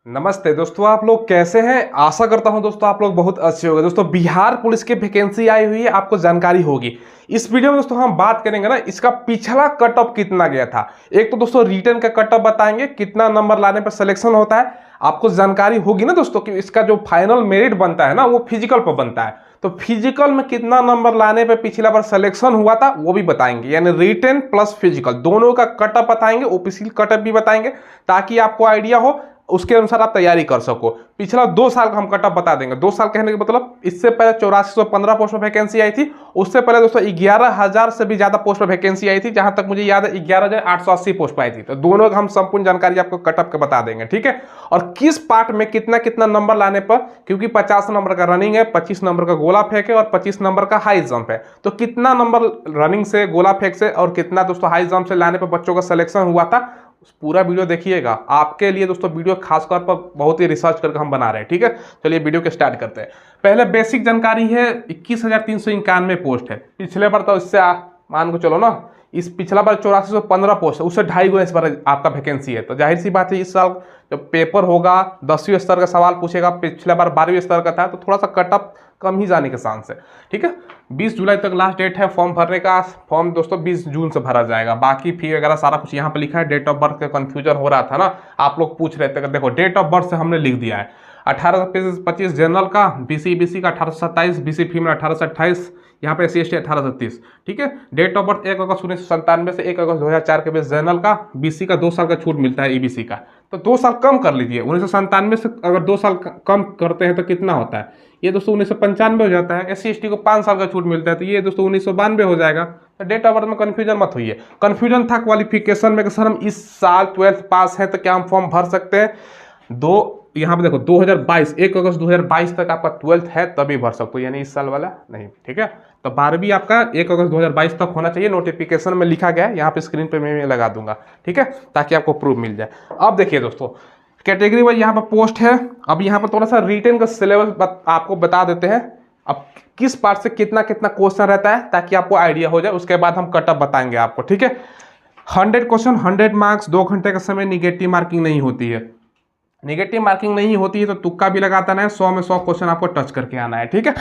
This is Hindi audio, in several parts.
नमस्ते दोस्तों, आप लोग कैसे हैं। आशा करता हूं दोस्तों आप लोग बहुत अच्छे होंगे। दोस्तों बिहार पुलिस की वैकेंसी आई हुई है, आपको जानकारी होगी। इस वीडियो में दोस्तों हम बात करेंगे ना, इसका पिछला कट ऑफ कितना गया था। एक तो दोस्तों रिटर्न का कट ऑफ बताएंगे, कितना नंबर लाने पर सिलेक्शन होता है, आपको जानकारी होगी ना दोस्तों कि इसका जो फाइनल मेरिट बनता है ना वो फिजिकल पर बनता है। तो फिजिकल में कितना नंबर लाने पे पिछला बार सिलेक्शन हुआ था वो भी बताएंगे, यानी रिटन प्लस फिजिकल दोनों का कट ऑफ बताएंगे, ओपीसी कट ऑफ भी बताएंगे, ताकि आपको आइडिया हो, उसके अनुसार आप तैयारी कर सको। पिछला 2 साल का हम कट ऑफ बता देंगे। 2 साल कहने का मतलब इससे पहले 8415 पोस्ट पर वैकेंसी आई थी, उससे पहले दोस्तों 11000 से भी ज्यादा पोस्ट पर वैकेंसी आई थी, जहां तक मुझे याद है 11880 पोस्ट पर आई थी। तो दोनों का हम संपूर्ण जानकारी आपको कट ऑफ के बता देंगे, ठीक है। और किस पार्ट में कितना कितना नंबर लाने पर, क्योंकि 50 नंबर का रनिंग है, 25 नंबर का गोला फेंक है और 25 नंबर का हाई जंप है, तो कितना नंबर रनिंग से, गोला फेंक से और कितना दोस्तों हाई जंप से लाने पर बच्चों का सिलेक्शन हुआ था, पूरा वीडियो देखिएगा। आपके लिए दोस्तों वीडियो खासतौर पर बहुत ही रिसर्च करके हम बना रहे हैं, ठीक है। चलिए वीडियो के स्टार्ट करते हैं। पहले बेसिक जानकारी है, 21,391 पोस्ट है। पिछले बार तो इससे मान को चलो ना, इस पिछला बार 8415 पोस्ट है, उससे 2.5 गुना इस बार आपका वैकेंसी है। तो जाहिर सी बात है इस साल जब पेपर होगा 10वीं स्तर का सवाल पूछेगा, पिछले बार 12वीं स्तर का था, तो थोड़ा सा कट ऑफ कम ही जाने के चांस है, ठीक है। 20 जुलाई तक लास्ट डेट है फॉर्म भरने का। फॉर्म दोस्तों 20 जून से भरा जाएगा। बाकी फी वगैरह सारा कुछ यहाँ पे लिखा है। डेट ऑफ बर्थ का कंफ्यूजन हो रहा था ना, आप लोग पूछ रहे थे, देखो डेट ऑफ बर्थ से हमने लिख दिया है। 1825 जनरल का, बीसी का 1827, बीसी फीमेल 1828, यहाँ पे SC ST 1830, ठीक है। डेट ऑफ बर्थ 1 अगस्त 1997 से 1 अगस्त 2004 के बीच जनरल का, BC का 2 साल का छूट मिलता है, EBC का तो 2 साल कम कर लीजिए। 1997 से अगर 2 साल कम करते हैं तो कितना होता है, ये दोस्तों 1995 हो जाता है। SC ST को 5 साल का छूट मिलता है, तो ये दोस्तों 1992 हो जाएगा। तो डेट ऑफ बर्थ में कन्फ्यूजन मत होइए। कन्फ्यूजन था क्वालिफिकेशन में कि सर हम इस साल 12th पास है तो क्या हम फॉर्म भर सकते हैं। यहाँ पे देखो 2022, 1 अगस्त 2022 तक आपका 12th है तभी भर सकते हो, यानी इस साल वाला नहीं, ठीक है। तो 12वीं आपका 1 अगस्त 2022 तक होना चाहिए। नोटिफिकेशन में लिखा गया है, यहाँ पे स्क्रीन पे मैं लगा दूंगा, ठीक है, ताकि आपको प्रूफ मिल जाए। अब देखिए दोस्तों कैटेगरी वाइज यहाँ पर पोस्ट है। अब यहाँ पर थोड़ा सा रिटन का सिलेबस आपको बता देते हैं। अब किस पार्ट से कितना कितना क्वेश्चन रहता है, ताकि आपको आइडिया हो जाए, उसके बाद हम कट ऑफ बताएंगे आपको, ठीक है। 100 क्वेश्चन, 100 मार्क्स, 2 घंटे का समय, निगेटिव मार्किंग नहीं होती है। निगेटिव मार्किंग नहीं होती है तो तुक्का भी लगाता नहीं, 100 में 100 क्वेश्चन आपको टच करके आना है, ठीक है।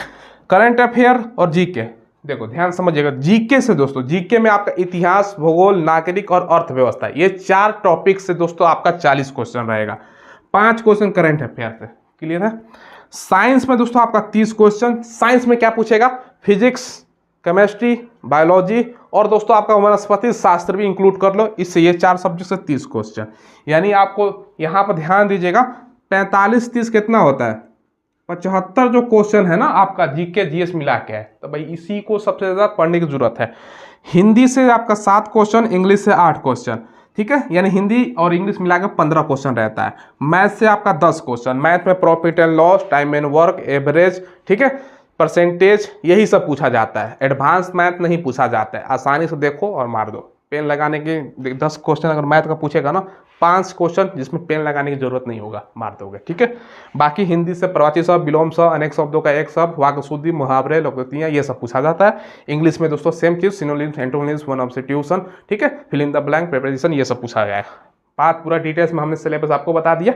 करंट अफेयर और जीके, देखो ध्यान समझिएगा। जीके से दोस्तों, जीके में आपका इतिहास, भूगोल, नागरिक और अर्थव्यवस्था, ये 4 टॉपिक से दोस्तों आपका 40 क्वेश्चन रहेगा। 5 क्वेश्चन करंट अफेयर से, क्लियर है। साइंस में दोस्तों आपका 30 क्वेश्चन। साइंस में क्या पूछेगा, फिजिक्स, केमिस्ट्री, बायोलॉजी और दोस्तों आपका वनस्पति शास्त्र भी इंक्लूड कर लो, इससे ये 4 सब्जेक्ट से 30 क्वेश्चन। यानी आपको यहाँ पर ध्यान दीजिएगा, 45-30 कितना होता है, 75 जो क्वेश्चन है ना आपका जीके जीएस मिला के है। तो भाई इसी को सबसे ज्यादा पढ़ने की जरूरत है। हिंदी से आपका 7 क्वेश्चन, इंग्लिश से 8 क्वेश्चन, ठीक है, यानी हिंदी और इंग्लिश मिलाकर 15 क्वेश्चन रहता है। मैथ से आपका 10 क्वेश्चन। मैथ में profit and loss, time and work, average, ठीक है, परसेंटेज, यही सब पूछा जाता है। एडवांस मैथ नहीं पूछा जाता है। आसानी से देखो और मार दो। पेन लगाने के 10 क्वेश्चन अगर मैथ का पूछेगा ना, 5 क्वेश्चन जिसमें पेन लगाने की जरूरत नहीं होगा, मार दोगे, ठीक है। बाकी हिंदी से प्रवाची शब्द, विलोम शब्द, अनेक शब्दों का एक शब्द, वाक्य शुद्धि, मुहावरे, लोकोक्तियां, ये सब पूछा जाता है। इंग्लिश में दोस्तों सेम चीज, सिनोनिम्स, एंटोनिम्स, वन सब्स्टिट्यूशन, ठीक है, fill in the blank, preposition, ये सब पूछा गया है। बात पूरा डिटेल्स में हमने सिलेबस आपको बता दिया।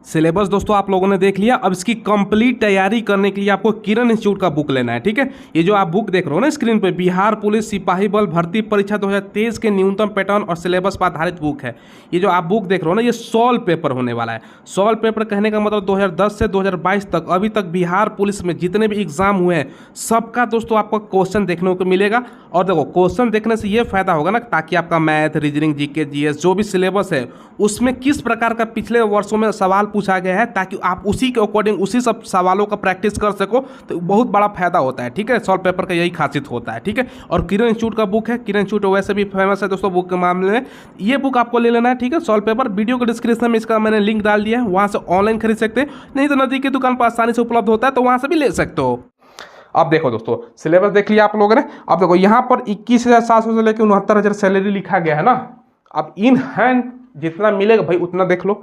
सिलेबस दोस्तों आप लोगों ने देख लिया। अब इसकी कंप्लीट तैयारी करने के लिए आपको किरण इंस्टीट्यूट का बुक लेना है, ठीक है। ये जो आप बुक देख रहे हो ना स्क्रीन पे, बिहार पुलिस सिपाही बल भर्ती परीक्षा 2023 के न्यूनतम पैटर्न और सिलेबस पर आधारित बुक है। ये जो आप बुक देख रहे हो ना, ये सॉल्व पेपर होने वाला है। सॉल्व पेपर कहने का मतलब 2010 से 2022 तक अभी तक बिहार पुलिस में जितने भी एग्जाम हुए हैं सबका दोस्तों आपको क्वेश्चन देखने को मिलेगा। और देखो क्वेश्चन देखने से ये फायदा होगा ना, ताकि आपका मैथ, रीजनिंग, जीके, जीएस जो भी सिलेबस है उसमें किस प्रकार का पिछले वर्षों में सवाल पूछा गया है, ताकि आप उसी के अकॉर्डिंग उसी सब सवालों का प्रैक्टिस कर सको, तो बहुत बड़ा फायदा होता है, ठीक है। सॉल्व पेपर का यही खासियत होता है, ठीक है। और किरण इंस्टीट्यूट का बुक है। किरण इंस्टीट्यूट वैसे भी फेमस है दोस्तों बुक के मामले में। ये बुक आपको ले लेना है, ठीक है। सॉल्व पेपर वीडियो के डिस्क्रिप्शन में इसका मैंने लिंक डाल दिया है, वहां से ऑनलाइन खरीद सकते हैं, नहीं तो नजदीक की दुकान पर आसानी से उपलब्ध होता है, तो वहां से भी ले सकते हो। अब देखो दोस्तों सिलेबस देख लिया आप लोगों ने। अब देखो यहाँ पर 21,700 से लेकर 69,000 सैलरी लिखा गया है ना। अब इन हैंड जितना मिलेगा भाई उतना देख लो।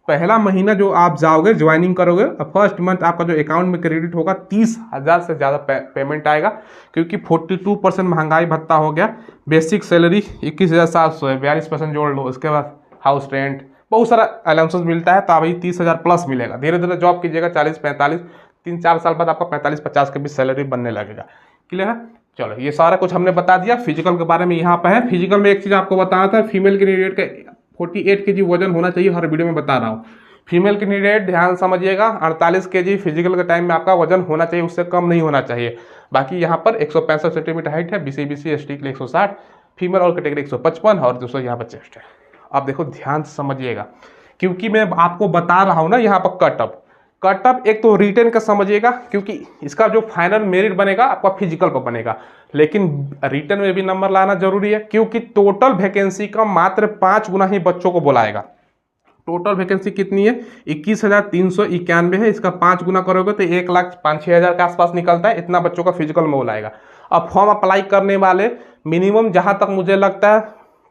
पहला महीना जो आप जाओगे ज्वाइनिंग करोगे, फर्स्ट मंथ आपका जो अकाउंट में क्रेडिट होगा 30,000 से ज़्यादा पेमेंट आएगा, क्योंकि 42% महंगाई भत्ता हो गया। बेसिक सैलरी 21,700 है, 42% जोड़ लो। उसके बाद हाउस रेंट, बहुत सारा अलाउंसेस मिलता है, तो अभी 30,000 प्लस मिलेगा। धीरे धीरे जॉब कीजिएगा, 40-45, 3-4 साल बाद आपका 45-50 के बीच सैलरी बनने लगेगा। क्लियर है? चलो, ये सारा कुछ हमने बता दिया। फिजिकल के बारे में यहाँ पे है। फिजिकल में एक चीज़ आपको बताना था, फीमेल कैंडिडेट का 48 kg वजन होना चाहिए, हर वीडियो में बता रहा हूँ। फीमेल कैंडिडेट ध्यान समझिएगा, 48 kg फिजिकल के टाइम में आपका वजन होना चाहिए, उससे कम नहीं होना चाहिए। बाकी यहाँ पर 165 सेंटीमीटर हाइट है, BC ST के लिए 160, फीमेल और कैटेगरी 155 और दोस्तों यहाँ पर चेस्ट है। आप देखो ध्यान से समझिएगा, क्योंकि मैं आपको बता रहा हूँ ना यहाँ पर कटअप एक तो रिटर्न का समझिएगा, क्योंकि इसका जो फाइनल मेरिट बनेगा आपका फिजिकल पर बनेगा, लेकिन रिटर्न में भी नंबर लाना जरूरी है, क्योंकि टोटल वैकेंसी का मात्र 5 गुना ही बच्चों को बुलाएगा। टोटल वैकेंसी कितनी है? 21,391 है। इसका 5 गुना करोगे तो 1,05,000-6,000 के आसपास निकलता है। इतना बच्चों का फिजिकल में बुलाएगा। अब फॉर्म अप्लाई करने वाले मिनिमम जहां तक मुझे लगता है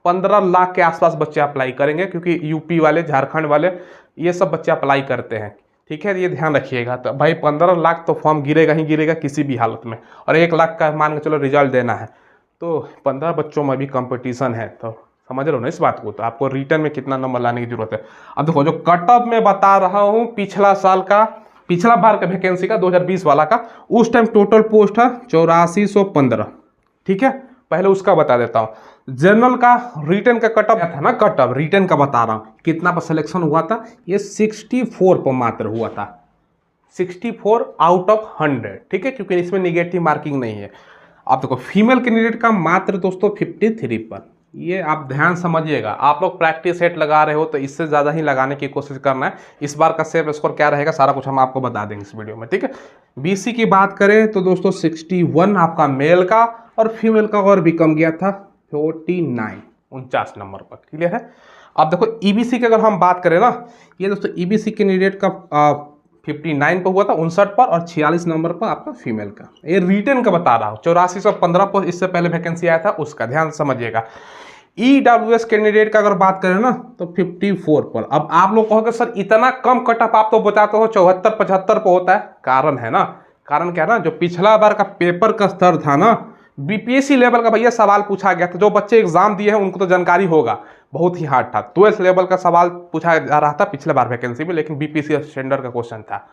15 लाख के आसपास बच्चे अप्लाई करेंगे, क्योंकि यूपी वाले, झारखंड वाले, ये सब बच्चे अप्लाई करते हैं। ठीक है, ये ध्यान रखिएगा। तो भाई 15 लाख तो फॉर्म गिरेगा ही गिरेगा किसी भी हालत में, और 1 लाख का मान के चलो रिजल्ट देना है, तो 15 बच्चों में भी कंपटीशन है। तो समझ रहे हो ना इस बात को? तो आपको रिटर्न में कितना नंबर लाने की जरूरत है। अब देखो, जो कटअप में बता रहा हूँ पिछला बार का वैकेंसी का 2020 वाला का, उस टाइम टोटल पोस्ट है 8415। ठीक है, पहले उसका बता देता हूँ। जनरल का रिटर्न का कटअप था ना, कटअप रिटर्न का बता रहा हूँ कितना पर सिलेक्शन हुआ था। ये 64 पर मात्र हुआ था, 64 आउट ऑफ 100। ठीक है, क्योंकि इसमें निगेटिव मार्किंग नहीं है। अब देखो, फीमेल कैंडिडेट का मात्र दोस्तों 53 पर। ये आप ध्यान समझिएगा। आप लोग प्रैक्टिस सेट लगा रहे हो तो इससे ज़्यादा ही लगाने की कोशिश करना है। इस बार का सेफ स्कोर क्या रहेगा सारा कुछ हम आपको बता देंगे इस वीडियो में। ठीक है, BC की बात करें तो दोस्तों 61 आपका मेल का, और फीमेल का और भी कम गया था 49 नंबर पर। क्लियर है? अब देखो EBC की अगर हम बात करें ना, ये दोस्तों EBC कैंडिडेट का 59 पर हुआ था, 59 पर, और 46 नंबर पर आपका फीमेल का। ये रिटर्न का बता रहा हूँ। 8415 पर इससे पहले वैकेंसी आया था, उसका ध्यान समझिएगा। EWS कैंडिडेट का अगर बात करें ना तो 54 पर। अब आप लोग कहोगे सर इतना कम कटअप आप तो बताते हो 74-75 पर होता है। कारण है ना, कारण क्या है ना, जो पिछला बार का पेपर का स्तर था ना, BPSC लेवल का भैया सवाल पूछा गया था। जो बच्चे एग्जाम दिए हैं उनको तो जानकारी होगा, बहुत ही हार्ड था। 12th लेवल का सवाल पूछा जा रहा था पिछले बार वैकेंसी में, लेकिन BPSC स्टैंडर्ड का क्वेश्चन था।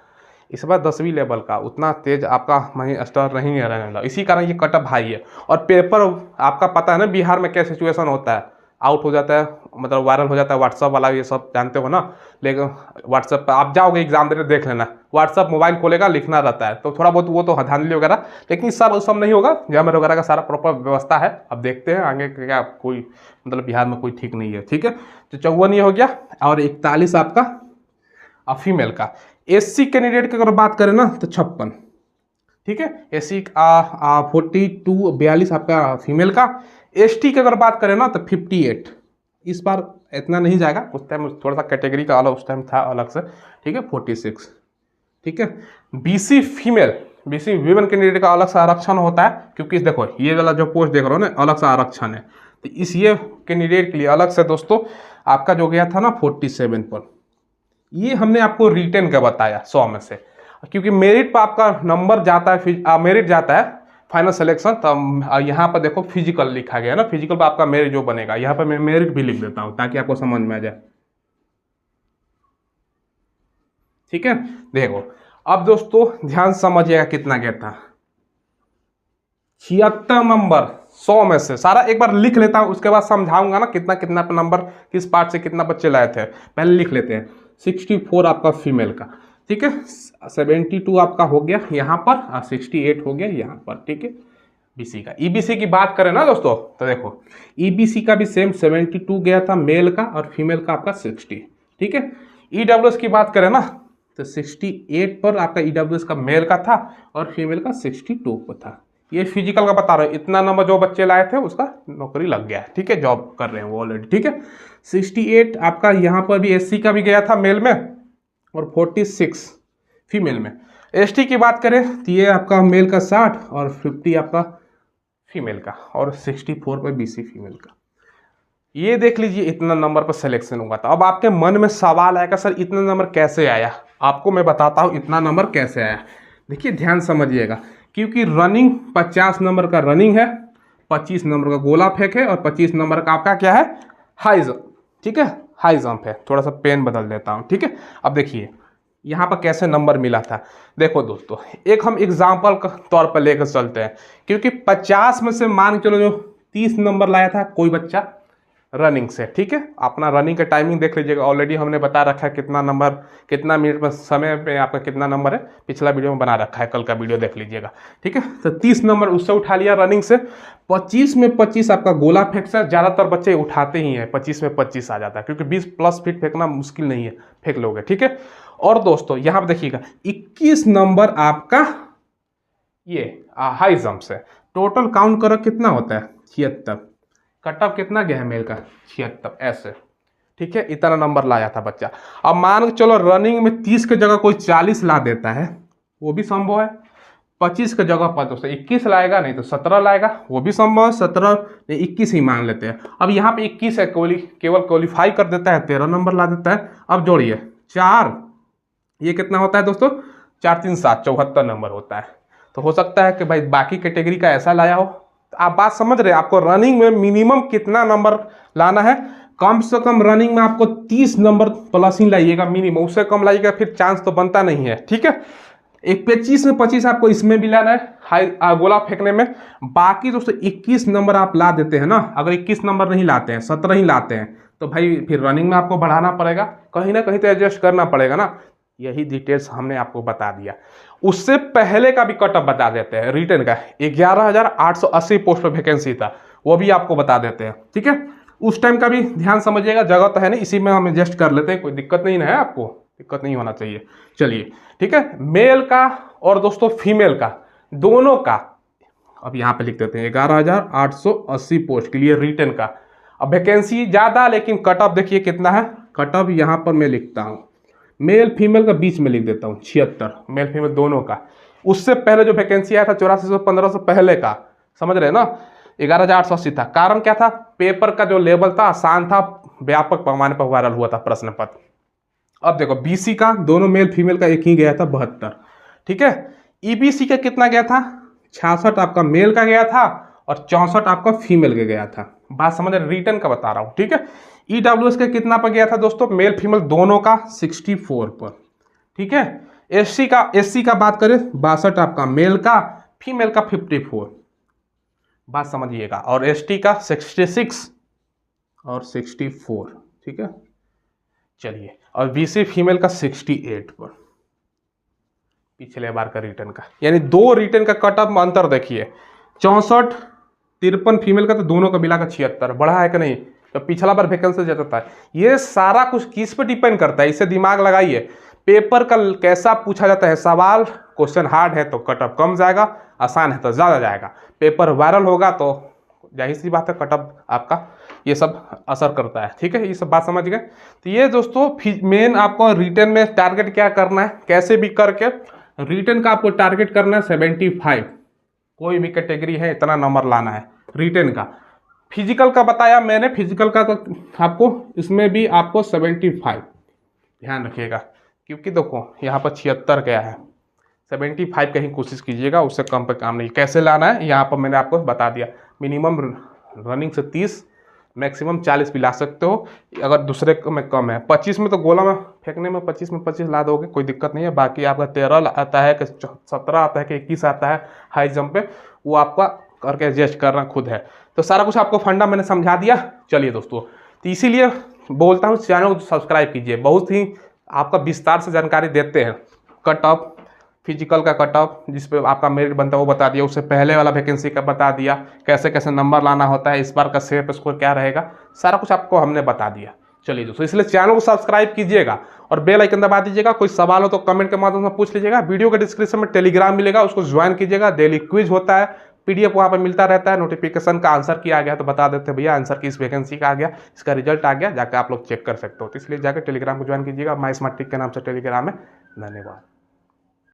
इस बार 10वीं लेवल का उतना तेज आपका स्तर नहीं है रहने वाला, इसी कारण ये कटअप हाई है। और पेपर आपका पता है ना बिहार में क्या सिचुएशन होता है, आउट हो जाता है, मतलब वायरल हो जाता है। व्हाट्सअप वाला ये सब जानते हो ना, लेकिन व्हाट्सअप पर आप जाओगे एग्जाम देने, देख लेना, व्हाट्सअप मोबाइल खोलेगा, लिखना रहता है, तो थोड़ा बहुत वो तो धांधली वगैरह, लेकिन इस साल उस सब नहीं होगा। जैमर वगैरह का सारा प्रॉपर व्यवस्था है। अब देखते हैं आगे क्या, कोई मतलब बिहार में कोई ठीक नहीं है। ठीक है, तो 54 ये हो गया, और 41 आपका फीमेल का। SC कैंडिडेट की अगर बात करें ना तो 56। ठीक है, SC 42 आपका फीमेल का। ST की अगर बात करें ना तो 58। इस बार इतना नहीं जाएगा, उस टाइम थोड़ा सा कैटेगरी का अलग उस टाइम था अलग से। ठीक है, 46। ठीक है, BC वीमेन कैंडिडेट का अलग सा आरक्षण होता है, क्योंकि देखो ये वाला जो पोस्ट देख रहे हो ना, अलग सा आरक्षण है। तो इस ये कैंडिडेट के लिए अलग से दोस्तों आपका जो गया था ना 47 पर। ये हमने आपको रिटर्न का बताया 100 में से, क्योंकि मेरिट पर आपका नंबर जाता है, मेरिट जाता है फाइनल सिलेक्शन। तो यहाँ पर देखो फिजिकल लिखा गया है ना, फिजिकल पर आपका मेरिट जो बनेगा, यहाँ पर मैं मेरिट भी लिख देता हूँ ताकि आपको समझ में आ जाए। ठीक है, देखो अब दोस्तों ध्यान समझिएगा कितना गया था। 76 नंबर 100 में से। सारा एक बार लिख लेता हूँ, उसके बाद समझाऊंगा ना कितना कितना नंबर किस पार्ट से कितना बच्चे लाए थे। पहले लिख लेते हैं। 64 आपका फीमेल का। ठीक है, 72 आपका हो गया यहाँ पर, और 68 हो गया यहाँ पर। ठीक है, BC का। EBC की बात करें ना दोस्तों तो देखो EBC का भी सेम 72 गया था मेल का, और फीमेल का आपका 60। ठीक है, EWS की बात करें ना तो 68 पर आपका EWS का मेल का था, और फीमेल का 62 पर था। ये फिजिकल का बता रहा हूँ, इतना नंबर जो बच्चे लाए थे उसका नौकरी लग गया है। ठीक है, जॉब कर रहे हैं वो ऑलरेडी। ठीक है, 68 आपका यहाँ पर भी SC का भी गया था मेल में, और 46 फीमेल में। ST की बात करें तो ये आपका मेल का 60, और 50 आपका फीमेल का, और 64 पर BC फीमेल का। ये देख लीजिए इतना नंबर पर सिलेक्शन हुआ था। अब आपके मन में सवाल आएगा सर इतना नंबर कैसे आया। आपको मैं बताता हूँ इतना नंबर कैसे आया। देखिए ध्यान समझिएगा, क्योंकि रनिंग 50 नंबर का रनिंग है, 25 नंबर का गोला फेंक है, और 25 नंबर का आपका क्या है हाई जंप। ठीक है, हाई जंप है। थोड़ा सा पेन बदल देता हूँ, ठीक है। अब देखिए यहाँ पर कैसे नंबर मिला था। देखो दोस्तों, एक हम एग्जाम्पल के तौर पर लेकर चलते हैं, क्योंकि 50 में से मान के चलो जो 30 नंबर लाया था कोई बच्चा रनिंग से, ठीक है। अपना रनिंग का टाइमिंग देख लीजिएगा, ऑलरेडी हमने बता रखा है कितना नंबर, कितना मिनट में समय पे आपका कितना नंबर है, पिछला वीडियो में बना रखा है, कल का वीडियो देख लीजिएगा, ठीक है। तो 30 नंबर उससे उठा लिया रनिंग से। 25 में 25 आपका गोला फेंक से ज़्यादातर बच्चे उठाते ही हैं, 25 में 25 आ जाता है, क्योंकि 20 प्लस फीट फेंकना मुश्किल नहीं है, फेंक लोगे, ठीक है। और दोस्तों यहाँ पर देखिएगा 21 नंबर आपका ये हाई जंप से। टोटल काउंट करो कितना होता है, 76। कट ऑफ कितना गया है मेल का, 76 ऐसे, ठीक है। इतना नंबर लाया था बच्चा। अब मान के चलो रनिंग में 30 की जगह कोई 40 ला देता है, वो भी संभव है। 25 की जगह पर दोस्तों 21 लाएगा, नहीं तो 17 लाएगा, वो भी संभव है। 17 नहीं 21 ही मान लेते हैं। अब यहाँ पे 21 है, केवल क्वालिफाई कर देता है, 13 नंबर ला देता है। अब जोड़िए 4, ये कितना होता है दोस्तों, 4 3 7 74 नंबर होता है। तो हो सकता है कि भाई बाकी कैटेगरी का ऐसा लाया हो। तो आप बात समझ रहे हैं, आपको रनिंग में मिनिमम कितना नंबर लाना है। कम से कम रनिंग में आपको 30 नंबर प्लस ही लाइएगा मिनिमम, उससे कम लाइएगा फिर चांस तो बनता नहीं है, ठीक है। एक 25 में 25 आपको इसमें भी लाना है, हाई गोला फेंकने में। बाकी दोस्तों 21 नंबर आप ला देते हैं ना। अगर 21 नंबर नहीं लाते हैं, 17 ही लाते हैं, तो भाई फिर रनिंग में आपको बढ़ाना पड़ेगा, कहीं ना कहीं तो एडजस्ट करना पड़ेगा ना। यही डिटेल्स हमने आपको बता दिया। उससे पहले का भी कट ऑफ बता देते हैं। रिटर्न का 11,880 पोस्ट पर वैकेंसी था, वो भी आपको बता देते हैं, ठीक है। उस टाइम का भी ध्यान समझिएगा, जगह तो है नहीं, इसी में हम एडजस्ट कर लेते हैं, कोई दिक्कत नहीं है, आपको दिक्कत नहीं होना चाहिए। चलिए ठीक है, मेल का और दोस्तों फीमेल का दोनों का अब यहाँ पे लिख देते हैं 11,880 पोस्ट के लिए रिटर्न का। अब वैकेंसी ज़्यादा, लेकिन कट ऑफ देखिए कितना है। कट ऑफ यहाँ पर मैं लिखता हूँ, मेल फीमेल का बीच में लिख देता हूँ 76, मेल फीमेल दोनों का। उससे पहले जो वैकेंसी आया था 8400 1500 पहले का, समझ रहे हैं ना, 11,880 था। कारण क्या था, पेपर का जो लेवल था आसान था, व्यापक पैमाने पर वायरल हुआ था प्रश्न पत्र। अब देखो बीसी का दोनों मेल फीमेल का एक ही गया था 72, ठीक है। ईबीसी का कितना गया था, 66 आपका मेल का गया था और 64 आपका फीमेल का गया था। बात समझ रहे, रिटर्न का बता रहा हूँ, ठीक है। ईडब्ल्यूएस का कितना पर गया था दोस्तों, मेल फीमेल दोनों का 64 पर, ठीक है। एससी का बात करें 62 आपका मेल का, फीमेल का 54, बात समझिएगा। और एसटी का 66 और 64, ठीक है। चलिए, और बीसी फीमेल का 68 पर, पिछले बार का रिटर्न का। यानी दो रिटर्न का कट ऑफ अंतर देखिए, 64 53 फीमेल का, तो दोनों का मिलाकर 76 बढ़ा है कि नहीं। तो पिछला बार वैकेंसी जाता है। ये सारा कुछ किस पे डिपेंड करता है, इसे दिमाग लगाइए। पेपर का कैसा पूछा जाता है सवाल, क्वेश्चन हार्ड है तो कट ऑफ कम जाएगा, आसान है तो ज़्यादा जाएगा। पेपर वायरल होगा तो जाहिर सी बात है कट ऑफ आपका ये सब असर करता है, ठीक है। ये सब बात समझ गए। तो ये दोस्तों मेन आपको रिटर्न में टारगेट क्या करना है, कैसे भी करके रिटर्न का आपको टारगेट करना है 75। कोई भी कैटेगरी है इतना नंबर लाना है रिटर्न का। फिजिकल का बताया मैंने, फिजिकल का तो आपको इसमें भी आपको 75 ध्यान रखिएगा, क्योंकि देखो यहाँ पर 76 गया है, 75 का ही कोशिश कीजिएगा, उससे कम पे काम नहीं। कैसे लाना है यहाँ पर मैंने आपको बता दिया। मिनिमम रनिंग से 30, मैक्सिमम 40 भी ला सकते हो, अगर दूसरे में कम है। 25 में तो गोला में फेंकने में 25 में 25 ला दोगे, कोई दिक्कत नहीं है। बाकी आपका 13 आता है कि 17 आता है कि 21 आता है हाई जंप पे, वो आपका करके एडजस्ट करना खुद है। तो सारा कुछ आपको फंडा मैंने समझा दिया। चलिए दोस्तों, तो इसीलिए बोलता हूँ चैनल को सब्सक्राइब कीजिए, बहुत ही आपका विस्तार से जानकारी देते हैं। कट ऑफ फिजिकल का कट ऑफ जिस पे आपका मेरिट बनता है वो बता दिया, उससे पहले वाला वैकेंसी का बता दिया, कैसे कैसे नंबर लाना होता है, इस बार का सेफ स्कोर क्या रहेगा, सारा कुछ आपको हमने बता दिया। चलिए दोस्तों, इसलिए चैनल को सब्सक्राइब कीजिएगा और बेल आइकन दबा दीजिएगा। कोई सवाल हो तो कमेंट के माध्यम से पूछ लीजिएगा। वीडियो के डिस्क्रिप्शन में टेलीग्राम मिलेगा, उसको ज्वाइन कीजिएगा। डेली क्विज होता है, पीडीएफ वहाँ पर मिलता रहता है। नोटिफिकेशन का आंसर किया गया तो बता देते हैं भैया आंसर की इस वैकेंसी का आ गया, इसका रिजल्ट आ गया, जाकर आप लोग चेक कर सकते हो। तो इसलिए जाकर टेलीग्राम को ज्वाइन कीजिएगा। माई स्मार्ट ट्रिक के नाम से टेलीग्राम है। धन्यवाद।